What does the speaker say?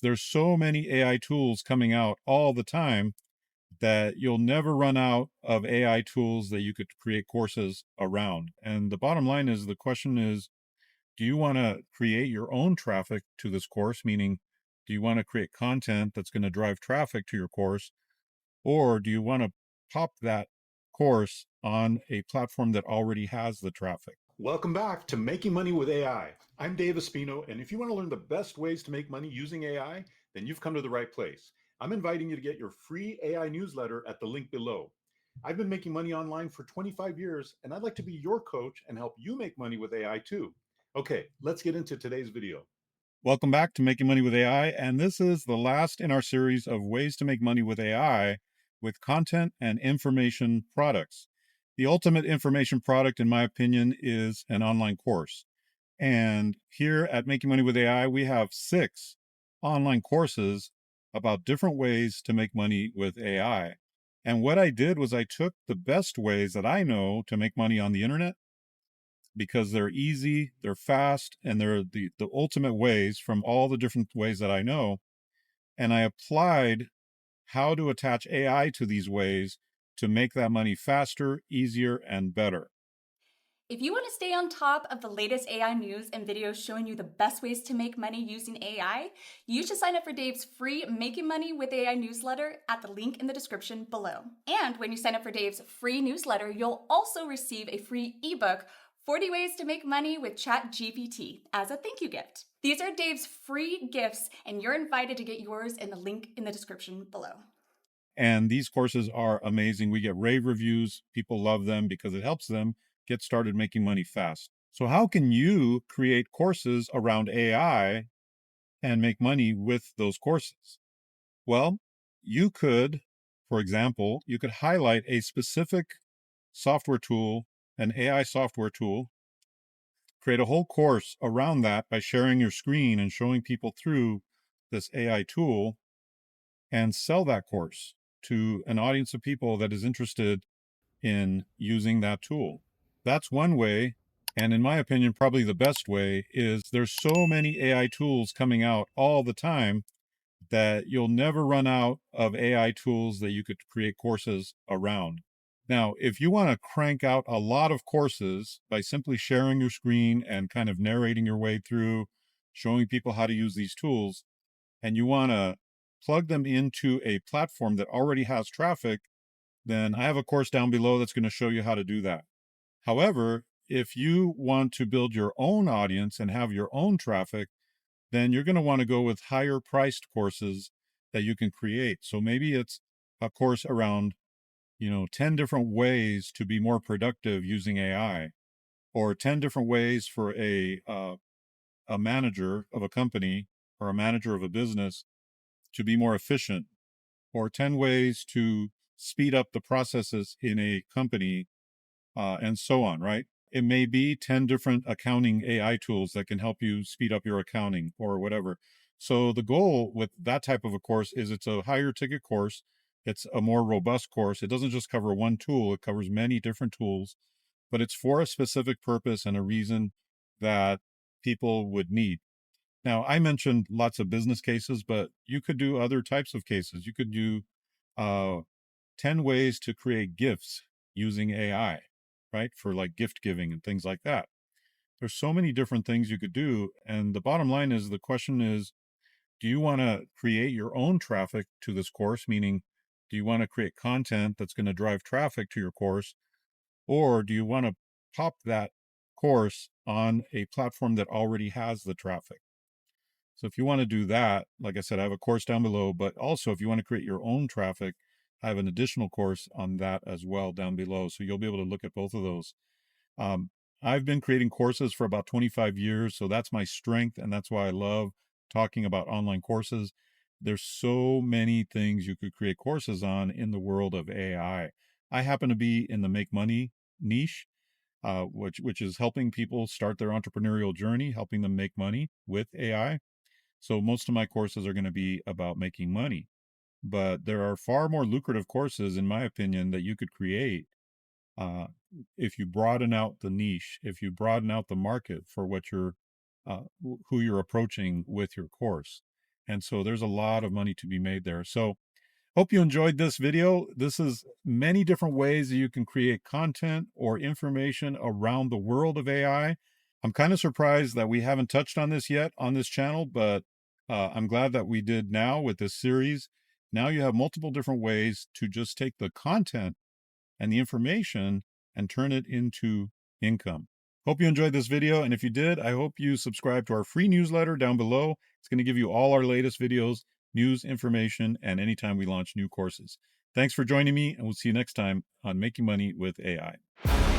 there's so many AI tools coming out all the time that you'll never run out of AI tools that you could create courses around. And the bottom line is the question is, do you want to create your own traffic to this course? Meaning, do you want to create content that's going to drive traffic to your course? Or do you want to pop that course on a platform that already has the traffic? Welcome back to Making Money with AI. I'm Dave Espino, and if you want to learn the best ways to make money using AI, then you've come to the right place. I'm inviting you to get your free AI newsletter at the link below. I've been making money online for 25 years, and I'd like to be your coach and help you make money with AI too. Okay, let's get into today's video. Welcome back to Making Money with AI. And this is the last in our series of ways to make money with AI with content and information products. The ultimate information product, in my opinion, is an online course. And here at Making Money with AI, we have 6 online courses about different ways to make money with AI. And what I did was I took the best ways that I know to make money on the internet because they're easy, they're fast, and they're the ultimate ways from all the different ways that I know. And I applied how to attach AI to these ways to make that money faster, easier, and better. If you want to stay on top of the latest AI news and videos showing you the best ways to make money using AI, you should sign up for Dave's free Making Money with AI newsletter at the link in the description below. And when you sign up for Dave's free newsletter, you'll also receive a free ebook, 40 Ways to Make Money with ChatGPT, as a thank you gift. These are Dave's free gifts, and you're invited to get yours in the link in the description below. And these courses are amazing. We get rave reviews. People love them because it helps them get started making money fast. So, how can you create courses around AI and make money with those courses? Well, you could, for example, you could highlight a specific software tool, an AI software tool, create a whole course around that by sharing your screen and showing people through this AI tool and sell that course to an audience of people that is interested in using that tool. That's one way. And in my opinion, probably the best way is there's so many AI tools coming out all the time that you'll never run out of AI tools that you could create courses around. Now, if you want to crank out a lot of courses by simply sharing your screen and kind of narrating your way through, showing people how to use these tools, and you want to plug them into a platform that already has traffic, then I have a course down below that's going to show you how to do that. However, if you want to build your own audience and have your own traffic, then you're going to want to go with higher priced courses that you can create. So maybe it's a course around, 10 different ways to be more productive using AI, or 10 different ways for a manager of a company or a manager of a business to be more efficient, or 10 ways to speed up the processes in a company, and so on, right? It may be 10 different accounting AI tools that can help you speed up your accounting or whatever. So the goal with that type of a course is it's a higher ticket course. It's a more robust course. It doesn't just cover one tool, it covers many different tools, but it's for a specific purpose and a reason that people would need. Now, I mentioned lots of business cases, but you could do other types of cases. You could do uh, 10 ways to create gifts using AI, right? For like gift giving and things like that. There's so many different things you could do. And the bottom line is the question is, do you want to create your own traffic to this course? Meaning, do you want to create content that's going to drive traffic to your course? Or do you want to pop that course on a platform that already has the traffic? So if you want to do that, like I said, I have a course down below, but also if you want to create your own traffic, I have an additional course on that as well down below. So you'll be able to look at both of those. Um, I've been creating courses for about 25 years. So that's my strength. And that's why I love talking about online courses. There's so many things you could create courses on in the world of AI. I happen to be in the make money niche, which is helping people start their entrepreneurial journey, helping them make money with AI. So most of my courses are going to be about making money, but there are far more lucrative courses, in my opinion, that you could create uh, if you broaden out the niche, if you broaden out the market for what you're, who you're approaching with your course. And so there's a lot of money to be made there. So hope you enjoyed this video. This is many different ways that you can create content or information around the world of AI. I'm kind of surprised that we haven't touched on this yet on this channel, but I'm glad that we did now with this series. Now you have multiple different ways to just take the content and the information and turn it into income. Hope you enjoyed this video. And if you did, I hope you subscribe to our free newsletter down below. It's going to give you all our latest videos, news, information, and anytime we launch new courses. Thanks for joining me, and we'll see you next time on Making Money with AI.